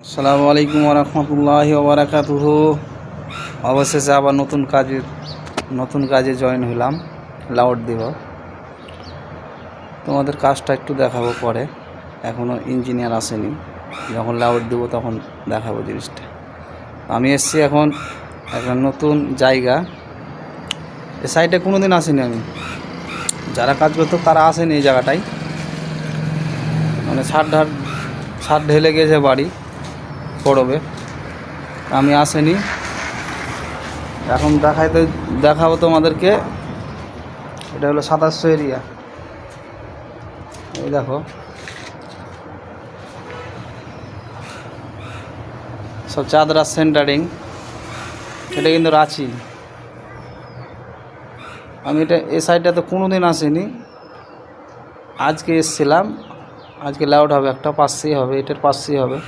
আসসালামু আলাইকুম ওয়া রাহমাতুল্লাহি ওয়া বারাকাতুহু। অবশেষে আবার নতুন কাজে জয়েন হলাম। লাউড দিব, তোমাদের কাজটা একটু দেখাবো পরে, এখনও ইঞ্জিনিয়ার আসেনি। যখন লাউড দিব তখন দেখাবো জিনিসটা। আমি এসছি এখন একটা নতুন জায়গা, এ সাইডে কোনো দিন আসিনি আমি। যারা কাজ করতো তারা আসেনি এই জায়গাটায়, মানে ছাদ ঢেলে গেছে বাড়ি পড়বে, আমি আসেনি। এখন দেখাবো তোমাদেরকে। এটা হলো 2700 এরিয়া। এই দেখো সব চাঁদরা সেন্টারিং। এটা কিন্তু রাঁচি। আমি এই সাইডটা তো কোনো দিন আসিনি, আজকে এসেছিলাম। আজকে লাউড হবে, একটা পাশেই হবে, এটার পাশেই হবে।